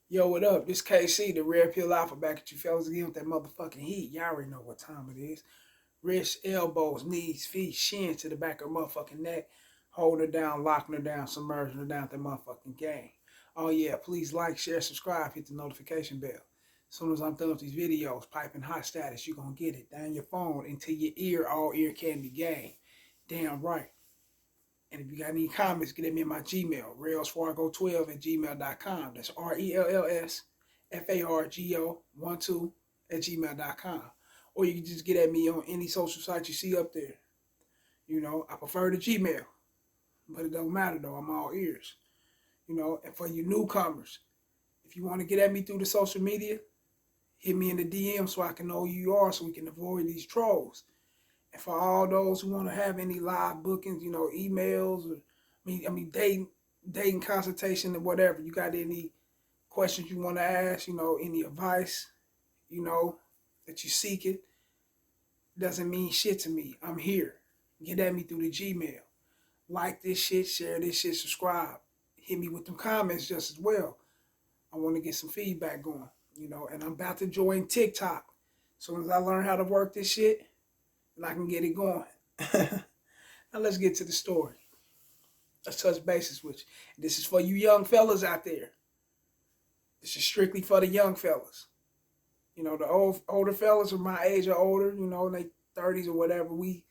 Yo, what up? This KC, the Red Pill Alpha, back at you fellas again with that motherfucking heat. Y'all already know what time it is. Wrists, elbows, knees, feet, shins to the back of her motherfucking neck. Holding her down, locking her down, submerging her down with that motherfucking game. Oh yeah, please like, share, subscribe, hit the notification bell. As soon as I'm done with these videos, piping hot status, you're gonna get it down your phone into your ear, all ear candy game. Damn right. And if you got any comments, get at me in my Gmail, rellsfargo12@gmail.com. That's RELSFARGO12@gmail.com. Or you can just get at me on any social site you see up there. You know, I prefer the Gmail, but it don't matter though. I'm all ears. You know, and for you newcomers, if you want to get at me through the social media, hit me in the DM so I can know who you are so we can avoid these trolls. And for all those who want to have any live bookings, you know, emails, or dating consultation or whatever, you got any questions you want to ask, you know, any advice, you know, that you seek it, doesn't mean shit to me. I'm here. Get at me through the Gmail. Like this shit, share this shit, subscribe. Hit me with them comments just as well. I want to get some feedback going, you know, and I'm about to join TikTok. As soon as I learn how to work this shit, and I can get it going. Now let's get to the story. Let's touch bases with you. This is for you young fellas out there. This is strictly for the young fellas. You know, the older fellas are my age or older, you know, in their 30s or whatever. We'd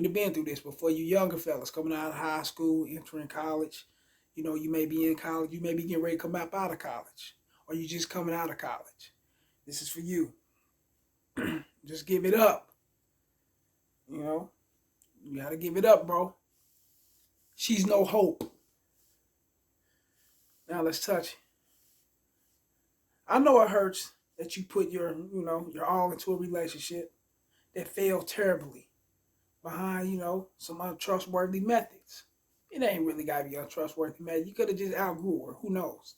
have been through this. But for you younger fellas coming out of high school, entering college, you know, you may be in college, you may be getting ready to come out of college, or you just coming out of college. This is for you. Just give it up. You know, you gotta give it up, bro. She's no hope. Now let's touch it. I know it hurts that you put your all into a relationship that failed terribly behind, you know, some untrustworthy methods. It ain't really gotta be untrustworthy method. You could have just outgrew her. Who knows?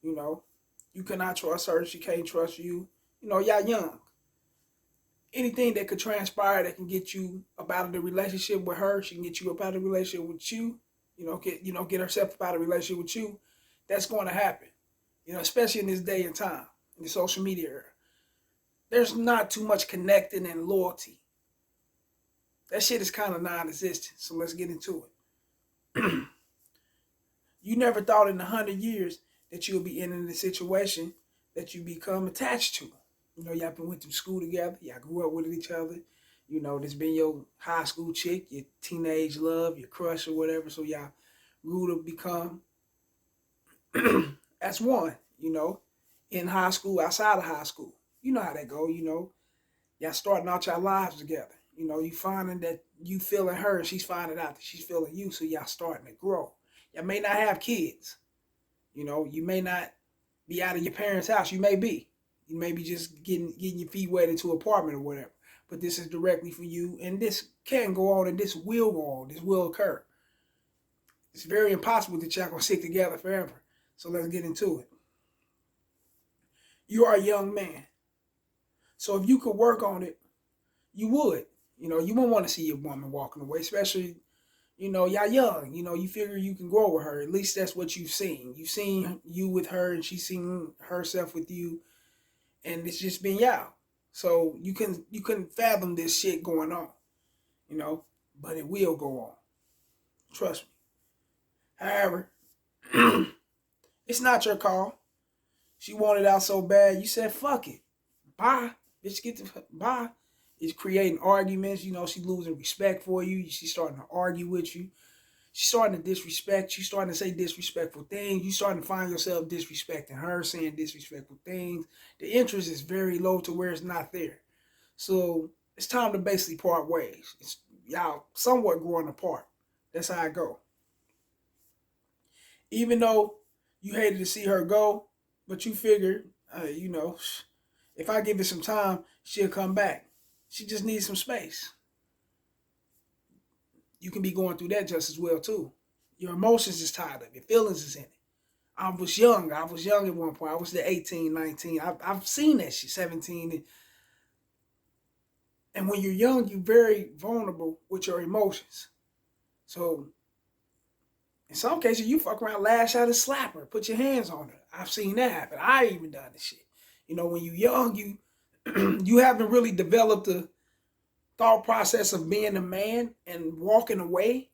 You know, you cannot trust her. She can't trust you. You know, y'all young. Anything that could transpire that can get you up out of the relationship with her, she can get you up out of the relationship with you, get herself up out of the relationship with you, that's going to happen. You know, especially in this day and time, in the social media era. There's not too much connecting and loyalty. That shit is kind of non-existent, so let's get into it. You never thought in 100 years that you'll be in a situation that you become attached to. You know, y'all went through school together. Y'all grew up with each other. You know, this been your high school chick, your teenage love, your crush or whatever. So y'all grew to become as one, you know, in high school, outside of high school. You know how that go, you know. Y'all starting out your lives together. You know, you finding that you feeling her, and she's finding out that she's feeling you, so y'all starting to grow. Y'all may not have kids. You know, you may not be out of your parents' house. You may be. You may be just getting your feet wet into an apartment or whatever. But this is directly for you. And this can go on and this will go on. This will occur. It's very impossible that y'all gonna stick together forever. So let's get into it. You are a young man. So if you could work on it, you would. You know, you won't want to see your woman walking away, especially, you know, y'all young. You know, you figure you can grow with her. At least that's what you've seen. You've seen you with her and she's seen herself with you. And it's just been y'all. So you couldn't fathom this shit going on, you know, but it will go on. Trust me. However, it's not your call. She wanted out so bad, you said, fuck it. Bye. Bitch, get the bye. It's creating arguments. You know, she losing respect for you. She's starting to argue with you. She's starting to disrespect you, starting to say disrespectful things. You starting to find yourself disrespecting her, saying disrespectful things. The interest is very low to where it's not there. So it's time to basically part ways. Y'all somewhat growing apart. That's how I go. Even though you hated to see her go, but you figured, you know, if I give it some time, she'll come back. She just needs some space. You can be going through that just as well too. Your emotions is tied up. Your feelings is in it. I was young. I was young at one point. I was the 18, 19. I've seen that shit, 17. And when you're young, you're very vulnerable with your emotions. So in some cases, you fuck around, lash out and slap her, put your hands on her. I've seen that happen. I even done this shit. You know, when you're young, you you haven't really developed the thought process of being a man and walking away,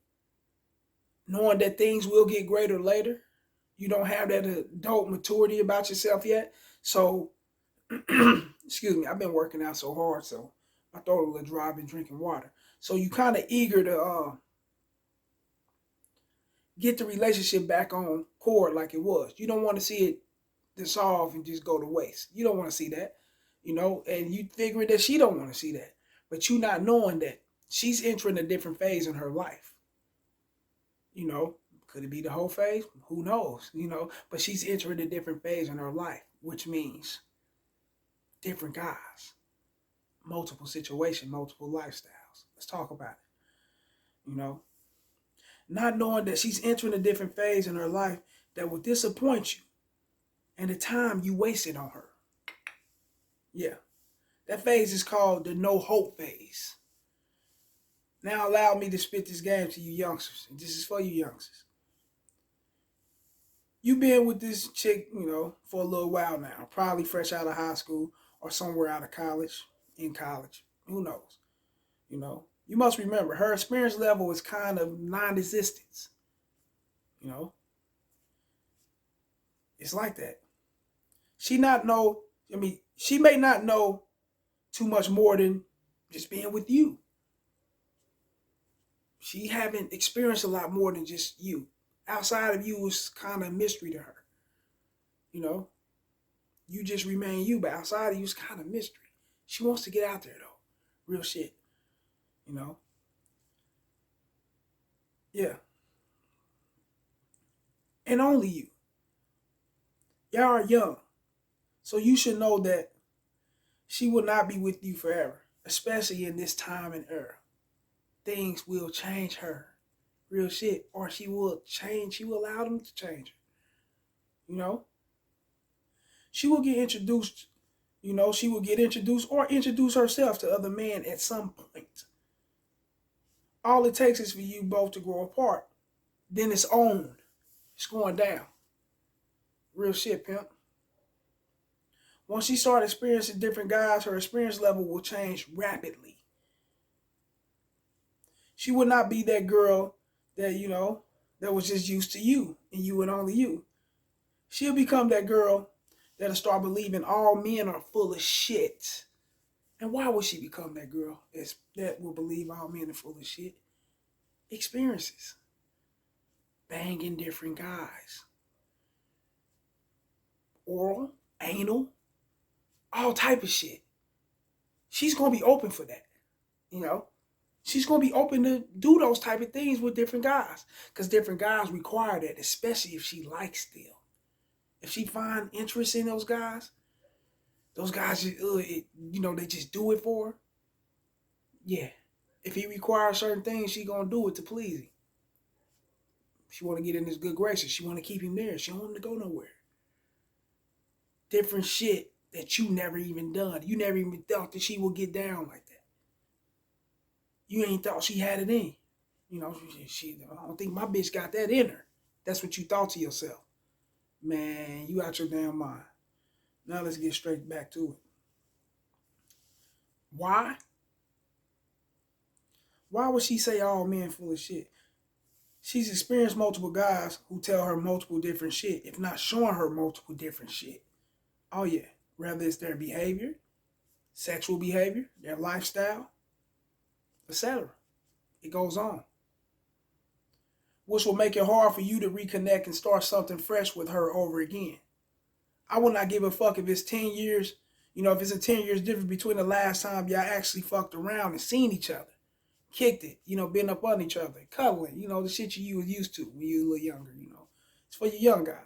knowing that things will get greater later. You don't have that adult maturity about yourself yet. So, excuse me, I've been working out so hard, so my throat a little dry. I've been drinking water. So you kind of eager to get the relationship back on court like it was. You don't want to see it dissolve and just go to waste. You don't want to see that, you know, and you figuring that she don't want to see that. But you not knowing that she's entering a different phase in her life. You know, could it be the whole phase? Who knows? You know, but she's entering a different phase in her life, which means different guys, multiple situations, multiple lifestyles. Let's talk about it. You know, not knowing that she's entering a different phase in her life that will disappoint you and the time you wasted on her. Yeah. That phase is called the no hope phase. Now allow me to spit this game to you youngsters. And this is for you youngsters. You've been with this chick, you know, for a little while now. Probably fresh out of high school or somewhere out of college, in college. Who knows? You know. You must remember, her experience level is kind of non-existent. You know. It's like that. She may not know too much more than just being with you. She haven't experienced a lot more than just you. Outside of you is kind of a mystery to her. You know, you just remain you, but outside of you is kind of mystery. She wants to get out there though. Real shit. You know? Yeah. And only you. Y'all are young. So you should know that she will not be with you forever. Especially in this time and era. Things will change her. Real shit. Or she will allow them to change her. You know? She will get introduced, you know, she will get introduced or introduce herself to other men at some point. All it takes is for you both to grow apart. Then it's on. It's going down. Real shit, pimp. Once she starts experiencing different guys, her experience level will change rapidly. She would not be that girl that, you know, that was just used to you and you and only you. She'll become that girl that'll start believing all men are full of shit. And why would she become that girl that will believe all men are full of shit? Experiences. Banging different guys. Oral, anal, all type of shit. She's going to be open for that. You know? She's going to be open to do those type of things with different guys. Because different guys require that, especially if she likes them. If she find interest in those guys just, you know, they just do it for her. Yeah. If he requires certain things, she gonna do it to please him. She want to get in his good graces. She want to keep him there. She don't want him to go nowhere. Different shit that you never even done. You never even thought that she would get down like that. You ain't thought she had it in. You know, I don't think my bitch got that in her. That's what you thought to yourself. Man, you out your damn mind. Now let's get straight back to it. Why? Why would she say all men full of shit? She's experienced multiple guys who tell her multiple different shit, if not showing her multiple different shit. Oh yeah, whether it's their behavior, sexual behavior, their lifestyle, etc. It goes on. Which will make it hard for you to reconnect and start something fresh with her over again. I would not give a fuck if it's 10 years, you know, if it's a 10 years difference between the last time y'all actually fucked around and seen each other. Kicked it, you know, been up on each other, cuddling, you know, the shit you was used to when you were a little younger, you know. It's for you young guys.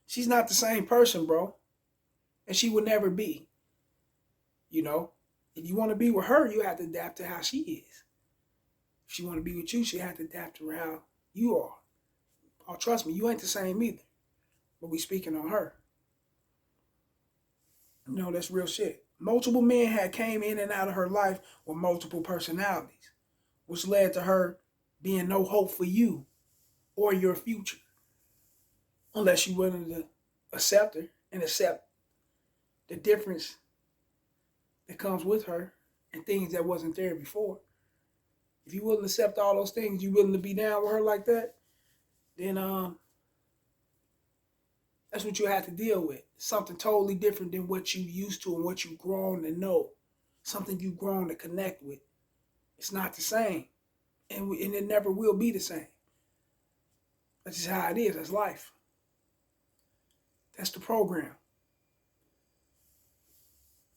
She's not the same person, bro. And she will never be. You know, if you want to be with her, you have to adapt to how she is. If she want to be with you, she have to adapt to how you are. Oh, trust me, you ain't the same either. But we speaking on her. You know, that's real shit. Multiple men had came in and out of her life with multiple personalities, which led to her being no hope for you or your future, unless you willing to accept her and accept the difference that comes with her and things that wasn't there before. If you willing to accept all those things, you willing to be down with her like that, then that's what you have to deal with. Something totally different than what you used to and what you've grown to know. Something you've grown to connect with. It's not the same. And it never will be the same. That's just how it is. That's life. That's the program.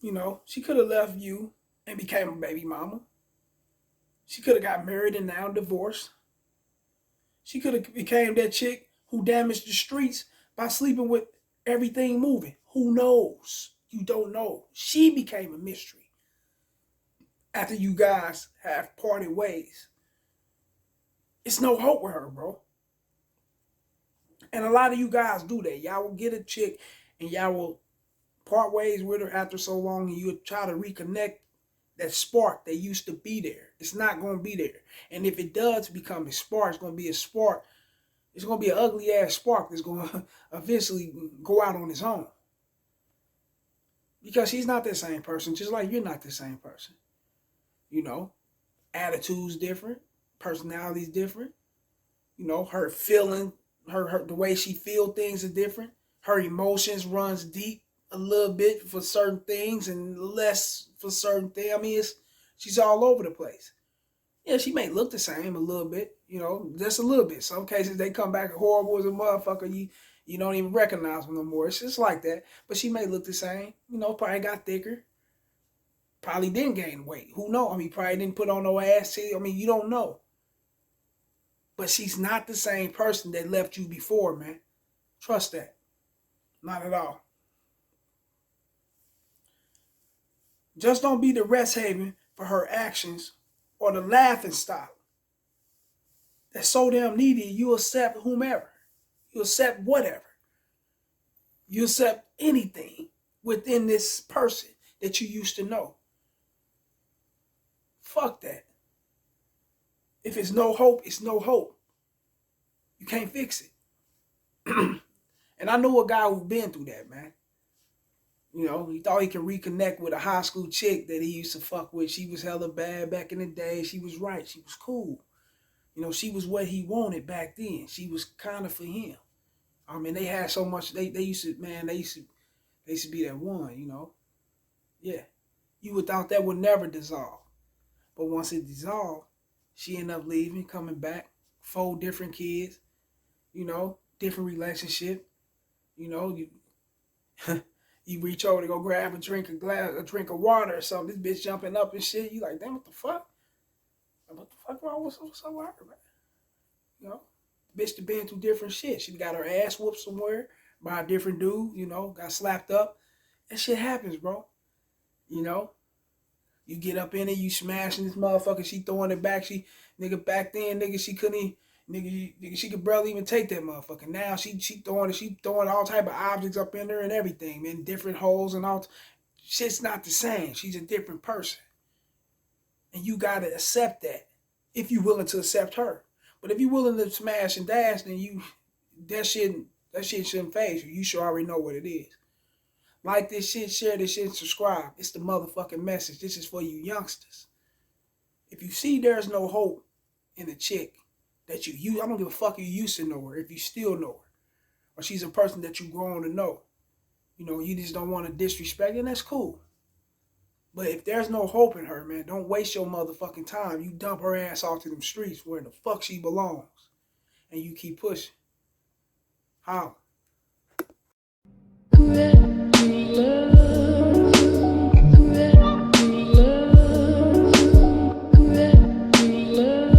You know, she could have left you and became a baby mama. She could have got married and now divorced. She could have became that chick who damaged the streets by sleeping with everything moving. Who knows? You don't know. She became a mystery after you guys have parted ways. It's no hope with her, bro. And a lot of you guys do that. Y'all will get a chick and y'all will part ways with her after so long, and you'll try to reconnect that spark that used to be there. It's not going to be there. And if it does become a spark, it's going to be a spark. It's going to be an ugly ass spark that's going to eventually go out on its own. Because she's not the same person, just like you're not the same person. You know, attitude's different, personality's different. You know, her feeling, her the way she feel things is different. Her emotions runs deep a little bit for certain things and less for certain things. I mean, she's all over the place. Yeah, she may look the same a little bit, you know, just a little bit. Some cases they come back horrible as a motherfucker. You don't even recognize them no more. It's just like that. But she may look the same. You know, probably got thicker. Probably didn't gain weight. Who knows? I mean, probably didn't put on no ass. I mean, you don't know. But she's not the same person that left you before, man. Trust that. Not at all. Just don't be the rest haven for her actions or the laughing stock that's so damn needy you accept whomever. You accept whatever. You accept anything within this person that you used to know. Fuck that. If it's no hope, it's no hope. You can't fix it. And I know a guy who's been through that, man. You know, he thought he could reconnect with a high school chick that he used to fuck with. She was hella bad back in the day. She was right. She was cool. You know, she was what he wanted back then. She was kind of for him. I mean, they had so much. They used to be that one. You know, yeah. You would thought that would never dissolve, but once it dissolved, she ended up leaving, coming back, 4 different kids. You know, different relationship. You know, you reach over to go grab a drink of water or something. This bitch jumping up and shit. You like, damn, what the fuck? What the fuck wrong? What's up with her, man? You know, the bitch been through different shit. She got her ass whooped somewhere by a different dude. You know, got slapped up. That shit happens, bro. You know, you get up in it, you smashing this motherfucker. She throwing it back. Back then, she couldn't even. Nigga, she could barely even take that motherfucker. Now she throwing all type of objects up in there and everything, man. Different holes and all. Shit's not the same. She's a different person. And you gotta accept that if you're willing to accept her. But if you're willing to smash and dash, then that shit shouldn't faze you. You should already know what it is. Like this shit, share this shit, and subscribe. It's the motherfucking message. This is for you youngsters. If you see there's no hope in a chick that you use, I don't give a fuck if you used to know her, if you still know her, or she's a person that you've grown to know. You know, you just don't want to disrespect, and that's cool. But if there's no hope in her, man, don't waste your motherfucking time. You dump her ass off to them streets where the fuck she belongs, and you keep pushing. How?